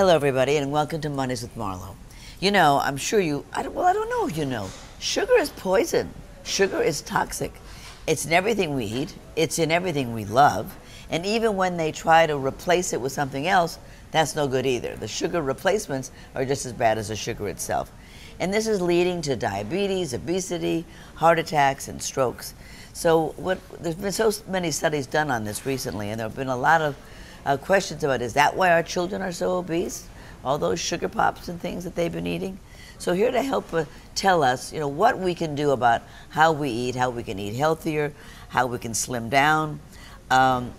Hello, everybody, and welcome to Mondays with Marlo. You know, I'm sure I don't know if you know, sugar is poison. Sugar is toxic. It's in everything we eat. It's in everything we love. And even when they try to replace it with something else, that's no good either. The sugar replacements are just as bad as the sugar itself. And this is leading to diabetes, obesity, heart attacks, and strokes. So there's been so many studies done on this recently, and there have been a lot of questions about, is that why our children are so obese? All those sugar pops and things that they've been eating? So here to help tell us, you know, what we can do about how we eat, how we can eat healthier, how we can slim down,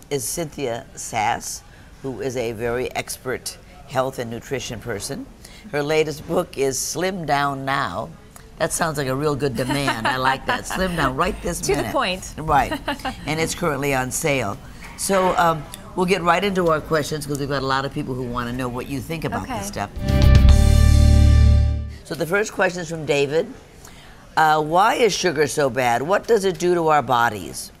is Cynthia Sass, who is a very expert health and nutrition person. Her latest book is Slim Down Now. That sounds like a real good demand. I like that. Slim down right this minute. To the point. Right. And it's currently on sale. So we'll get right into our questions because we've got a lot of people who want to know what you think about this stuff. So the first question is from David. Why is sugar so bad? What does it do to our bodies?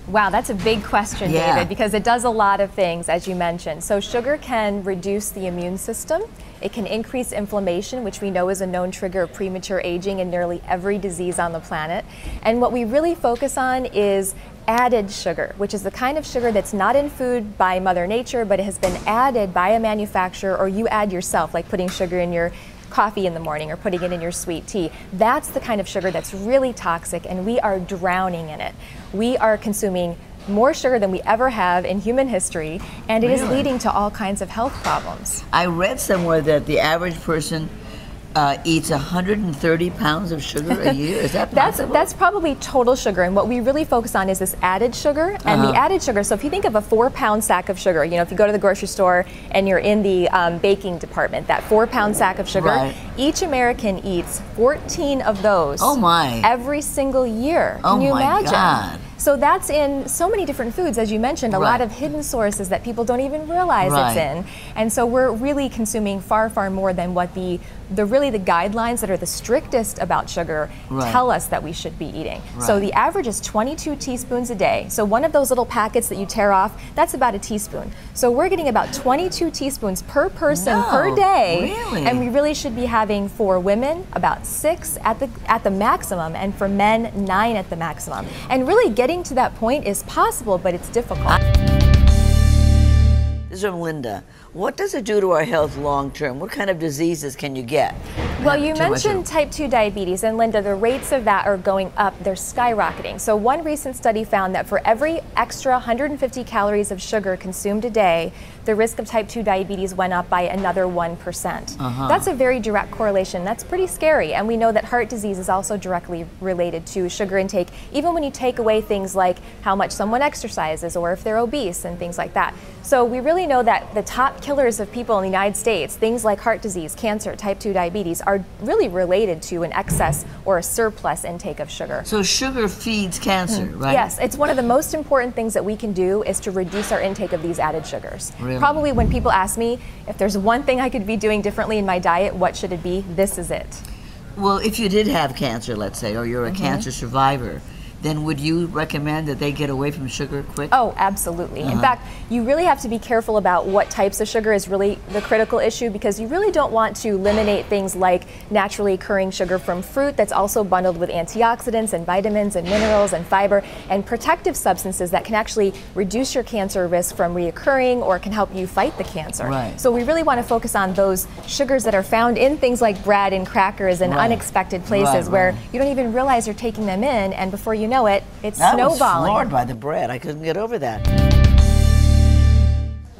Wow, that's a big question, David, because it does a lot of things, as you mentioned. So sugar can reduce the immune system. It can increase inflammation, which we know is a known trigger of premature aging in nearly every disease on the planet. And what we really focus on is added sugar, which is the kind of sugar that's not in food by Mother Nature, but it has been added by a manufacturer, or you add yourself, like putting sugar in your coffee in the morning or putting it in your sweet tea. That's the kind of sugar that's really toxic, and we are drowning in it. We are consuming more sugar than we ever have in human history, and it is leading to all kinds of health problems. I read somewhere that the average person eats 130 pounds of sugar a year. Is that possible? That's probably total sugar, and what we really focus on is this added sugar. And the added sugar, so if you think of a 4-pound sack of sugar, you know, if you go to the grocery store and you're in the baking department, that 4-pound sack of sugar, each American eats 14 of those every single year. Can you imagine? God. So that's in so many different foods, as you mentioned, a lot of hidden sources that people don't even realize it's in. And so we're really consuming far, far more than what the guidelines that are the strictest about sugar tell us that we should be eating. So the average is 22 teaspoons a day. So one of those little packets that you tear off, that's about a teaspoon. So we're getting about 22 teaspoons per person per day. And we really should be having, for women, about 6 at the maximum, and for men, 9 at the maximum. And really getting to that point is possible, but it's difficult. This is from Linda. What does it do to our health long term? What kind of diseases can you get? Well, you mentioned type 2 diabetes, and Linda, the rates of that are going up. They're skyrocketing. So one recent study found that for every extra 150 calories of sugar consumed a day, the risk of type 2 diabetes went up by another 1%. That's a very direct correlation. That's pretty scary. And we know that heart disease is also directly related to sugar intake, even when you take away things like how much someone exercises or if they're obese and things like that. So we really know that the top killers of people in the United States, things like heart disease, cancer, type 2 diabetes, are really related to an excess or a surplus intake of sugar. So sugar feeds cancer, right? Yes, it's one of the most important things that we can do is to reduce our intake of these added sugars. Probably when people ask me if there's one thing I could be doing differently in my diet, what should it be? This is it. Well, if you did have cancer, let's say, or you're a cancer survivor, then would you recommend that they get away from sugar quick? Oh, absolutely. In fact, you really have to be careful about what types of sugar is really the critical issue, because you really don't want to eliminate things like naturally occurring sugar from fruit that's also bundled with antioxidants and vitamins and minerals and fiber and protective substances that can actually reduce your cancer risk from reoccurring or can help you fight the cancer. So we really want to focus on those sugars that are found in things like bread and crackers and unexpected places where you don't even realize you're taking them in, and before you know it, it's snowballing. I was floored by the bread. I couldn't get over that.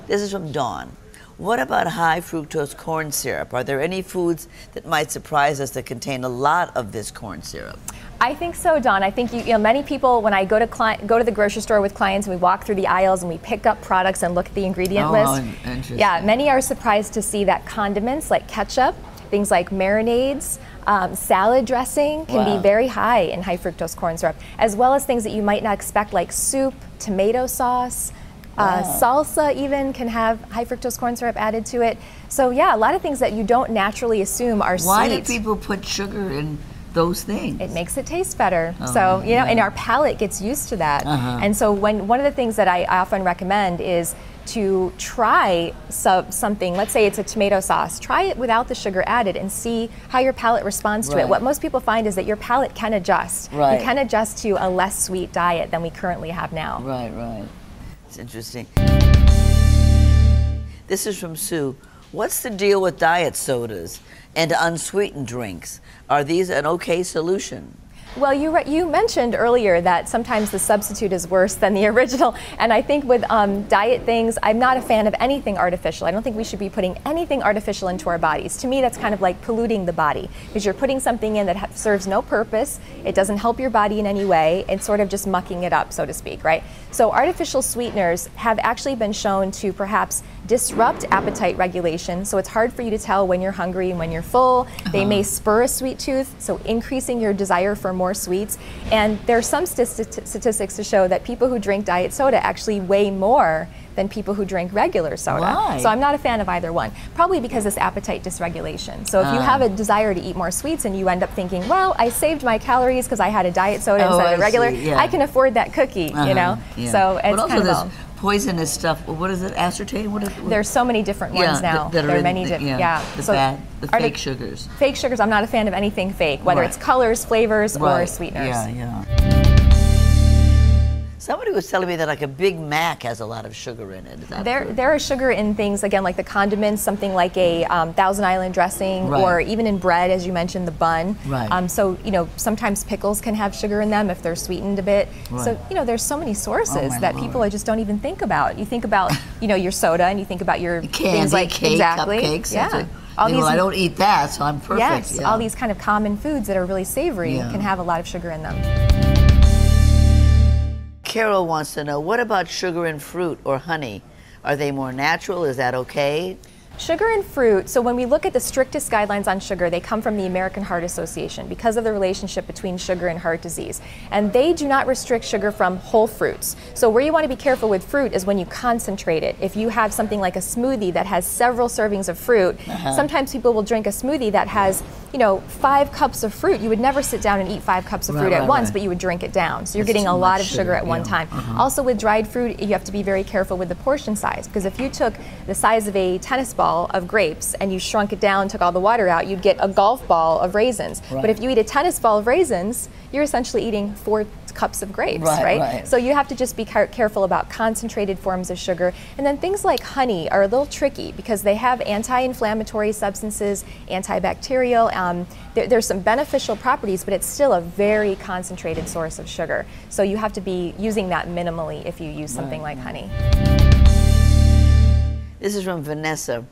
This is from Dawn. What about high fructose corn syrup? Are there any foods that might surprise us that contain a lot of this corn syrup? I think so, Dawn. I think you know many people, when I go to the grocery store with clients and we walk through the aisles and we pick up products and look at the ingredient list. Interesting. Yeah, many are surprised to see that condiments like ketchup, things like marinades, salad dressing can be very high in high fructose corn syrup, as well as things that you might not expect like soup, tomato sauce, salsa even can have high fructose corn syrup added to it. So yeah, a lot of things that you don't naturally assume are sweet. Why do people put sugar in those things. It makes it taste better. So, you know, and our palate gets used to that. And so one of the things that I often recommend is to try something, let's say it's a tomato sauce, try it without the sugar added and see how your palate responds to it. What most people find is that your palate can adjust. You can adjust to a less sweet diet than we currently have now. Right. It's interesting. This is from Sue. What's the deal with diet sodas and unsweetened drinks? Are these an okay solution? Well, you mentioned earlier that sometimes the substitute is worse than the original, and I think with diet things, I'm not a fan of anything artificial. I don't think we should be putting anything artificial into our bodies. To me, that's kind of like polluting the body, because you're putting something in that serves no purpose, it doesn't help your body in any way, it's sort of just mucking it up, so to speak, right? So artificial sweeteners have actually been shown to perhaps disrupt appetite regulation, so it's hard for you to tell when you're hungry and when you're full. They may spur a sweet tooth, so increasing your desire for more sweets. And there are some statistics to show that people who drink diet soda actually weigh more than people who drink regular soda. Why? So I'm not a fan of either one. Probably because this appetite dysregulation. So if you have a desire to eat more sweets and you end up thinking, well, I saved my calories because I had a diet soda instead of a regular, I can afford that cookie, you know? So it's kind of poisonous stuff. What is it? Aspartame? What is it? There's so many different ones now. There are many different. The fake sugars. Fake sugars. I'm not a fan of anything fake, whether it's colors, flavors, or sweeteners. Somebody was telling me that like a Big Mac has a lot of sugar in it. Is that true? There are sugar in things, again, like the condiments, something like a Thousand Island dressing, or even in bread, as you mentioned, the bun. So, you know, sometimes pickles can have sugar in them if they're sweetened a bit. So, you know, there's so many sources that people just don't even think about. You think about, you know, your soda, and you think about your candy, things like cake, cupcakes. All these, I don't eat that, so I'm perfect. Yes, all these kind of common foods that are really savory can have a lot of sugar in them. Carol wants to know, what about sugar in fruit or honey? Are they more natural? Is that okay? Sugar and fruit, so when we look at the strictest guidelines on sugar, they come from the American Heart Association because of the relationship between sugar and heart disease. And they do not restrict sugar from whole fruits. So where you want to be careful with fruit is when you concentrate it. If you have something like a smoothie that has several servings of fruit, sometimes people will drink a smoothie that has, you know, 5 cups of fruit. You would never sit down and eat 5 cups of fruit at once, but you would drink it down. So you're getting a lot of sugar at one time. Also with dried fruit, you have to be very careful with the portion size, because if you took the size of a tennis ball of grapes and you shrunk it down, took all the water out, you'd get a golf ball of raisins. But if you eat a tennis ball of raisins, you're essentially eating 4 cups of grapes, right? So you have to just be careful about concentrated forms of sugar. And then things like honey are a little tricky because they have anti-inflammatory substances, antibacterial. There's some beneficial properties, but it's still a very concentrated source of sugar. So you have to be using that minimally if you use something like honey. This is from Vanessa.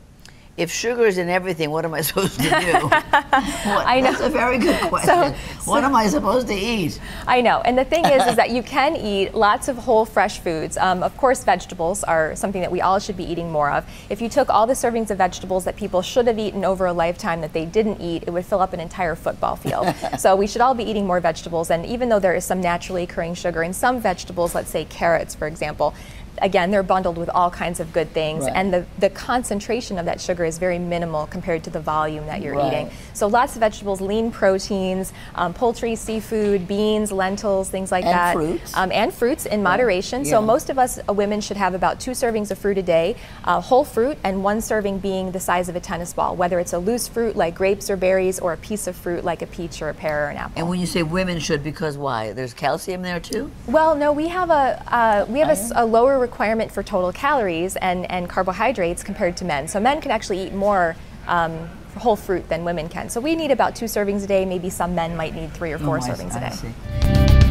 If sugar is in everything, what am I supposed to do? I know. That's a very good question. What am I supposed to eat? I know. And the thing is that you can eat lots of whole, fresh foods. Of course, vegetables are something that we all should be eating more of. If you took all the servings of vegetables that people should have eaten over a lifetime that they didn't eat, it would fill up an entire football field. So we should all be eating more vegetables. And even though there is some naturally occurring sugar in some vegetables, let's say carrots, for example, again, they're bundled with all kinds of good things, and the concentration of that sugar is very minimal compared to the volume that you're eating. So lots of vegetables, lean proteins, poultry, seafood, beans, lentils, things like that. Fruits. And fruits in moderation. So most of us women should have about 2 servings of fruit a day, whole fruit, and 1 serving being the size of a tennis ball, whether it's a loose fruit like grapes or berries, or a piece of fruit like a peach or a pear or an apple. And when you say women should, because why? There's calcium there too? Well, no, we have a lower requirement for total calories and carbohydrates compared to men. So men can actually eat more whole fruit than women can. So we need about 2 servings a day. Maybe some men might need 3 or 4 servings a day.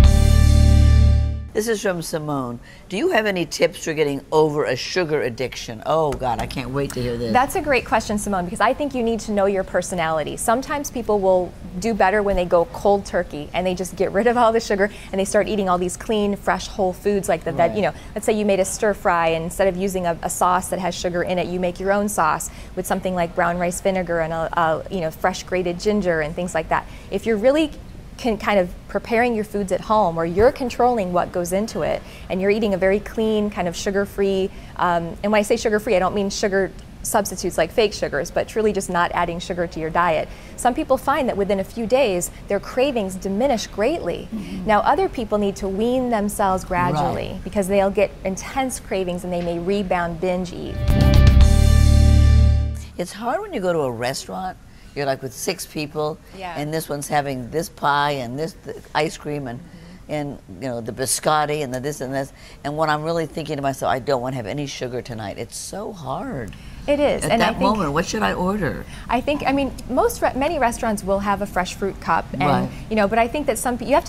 This is from Simone. Do you have any tips for getting over a sugar addiction? Oh God, I can't wait to hear this. That's a great question, Simone, because I think you need to know your personality. Sometimes people will do better when they go cold turkey and they just get rid of all the sugar and they start eating all these clean, fresh, whole foods like the veg. You know, let's say you made a stir fry, and instead of using a sauce that has sugar in it, you make your own sauce with something like brown rice vinegar and fresh grated ginger and things like that. If you're really kind of preparing your foods at home, or you're controlling what goes into it, and you're eating a very clean, kind of sugar-free, and when I say sugar-free, I don't mean sugar substitutes like fake sugars, but truly just not adding sugar to your diet, some people find that within a few days their cravings diminish greatly. Now other people need to wean themselves gradually because they'll get intense cravings and they may rebound binge eat. It's hard when you go to a restaurant, you're like with 6 people, and this one's having this pie and this ice cream and you know, the biscotti and the this and this, and when I'm really thinking to myself, I don't want to have any sugar tonight, it's so hard. It is. At that moment, what should I order? I think, I mean, many restaurants will have a fresh fruit cup, and you know, but I think that you have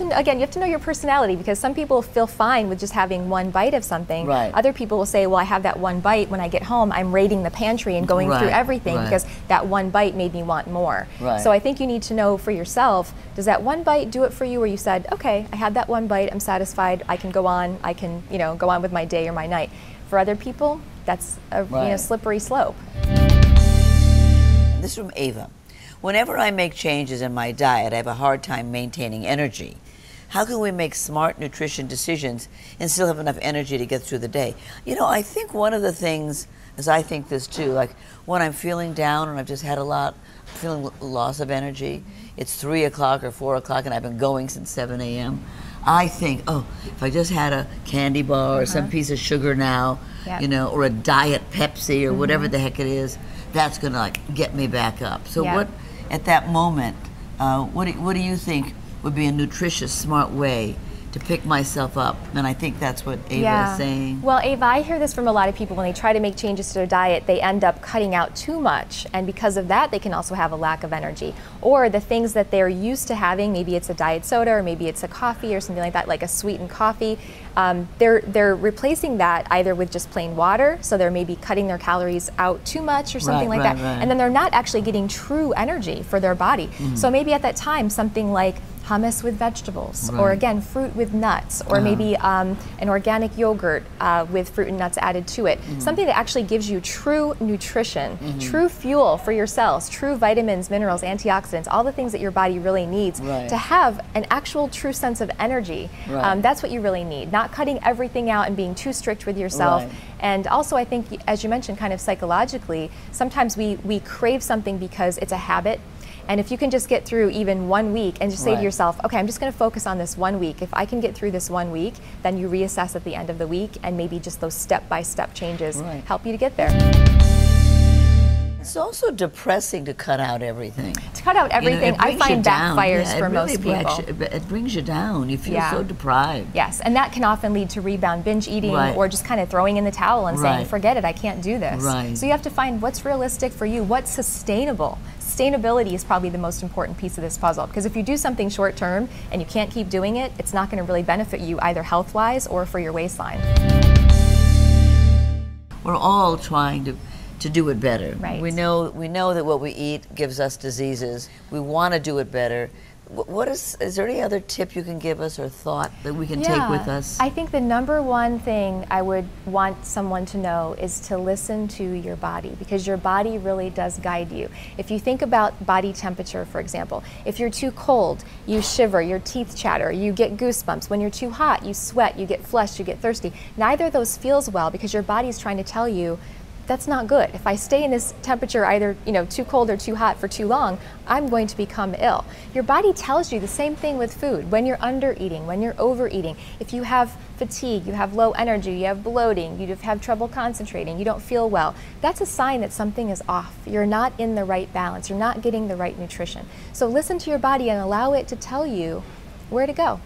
to know your personality, because some people feel fine with just having one bite of something. Other people will say, well, I have that one bite, when I get home, I'm raiding the pantry and going through everything because that one bite made me want more. So I think you need to know for yourself, does that one bite do it for you, where you said, okay, I had that one bite, I'm satisfied, I can go on, I can, you know, go on with my day or my night. For other people, that's a you know, slippery slope. This is from Ava. Whenever I make changes in my diet, I have a hard time maintaining energy. How can we make smart nutrition decisions and still have enough energy to get through the day? You know, I think one of the things, as I think this too, like when I'm feeling down and I've just had a lot, feeling loss of energy, it's 3 o'clock or 4 o'clock and I've been going since 7 a.m. I think, oh, if I just had a candy bar or some piece of sugar now, you know, or a diet Pepsi or whatever the heck it is, that's gonna like get me back up. So what, at that moment, what do you think would be a nutritious, smart way to pick myself up? And I think that's what Ava is saying. Well, Ava, I hear this from a lot of people. When they try to make changes to their diet, they end up cutting out too much, and because of that, they can also have a lack of energy. Or the things that they're used to having, maybe it's a diet soda, or maybe it's a coffee or something like that, like a sweetened coffee, they're replacing that either with just plain water, so they're maybe cutting their calories out too much or something like that, and then they're not actually getting true energy for their body. So maybe at that time, something like hummus with vegetables, or again, fruit with nuts, or maybe an organic yogurt with fruit and nuts added to it. Something that actually gives you true nutrition, true fuel for your cells, true vitamins, minerals, antioxidants, all the things that your body really needs to have an actual true sense of energy. That's what you really need, not cutting everything out and being too strict with yourself. And also, I think, as you mentioned, kind of psychologically, sometimes we crave something because it's a habit. And if you can just get through even 1 week and just say to yourself, okay, I'm just going to focus on this 1 week. If I can get through this 1 week, then you reassess at the end of the week, and maybe just those step-by-step changes help you to get there. It's also depressing to cut out everything. To cut out everything, I find backfires for most people. It brings you down. You feel so deprived. Yes, and that can often lead to rebound binge eating, or just kind of throwing in the towel and saying, forget it, I can't do this. So you have to find what's realistic for you, what's sustainable. Sustainability is probably the most important piece of this puzzle, because if you do something short term and you can't keep doing it, it's not going to really benefit you either health-wise or for your waistline. We're all trying to do it better. Right. We know that what we eat gives us diseases. We want to do it better. Is there any other tip you can give us or thought that we can take with us? I think the #1 thing I would want someone to know is to listen to your body, because your body really does guide you. If you think about body temperature, for example, if you're too cold, you shiver, your teeth chatter, you get goosebumps. When you're too hot, you sweat, you get flushed, you get thirsty. Neither of those feels well, because your body's trying to tell you, that's not good. If I stay in this temperature, either too cold or too hot for too long, I'm going to become ill. Your body tells you the same thing with food. When you're under eating, when you're overeating, if you have fatigue, you have low energy, you have bloating, you have trouble concentrating, you don't feel well, that's a sign that something is off. You're not in the right balance. You're not getting the right nutrition. So listen to your body and allow it to tell you where to go.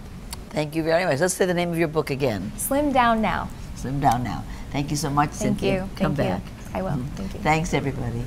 Thank you very much. Let's say the name of your book again. Slim Down Now. Slim Down Now. Thank you so much, Cynthia. Thank you. Come back. I will. Thank you. Thanks, everybody.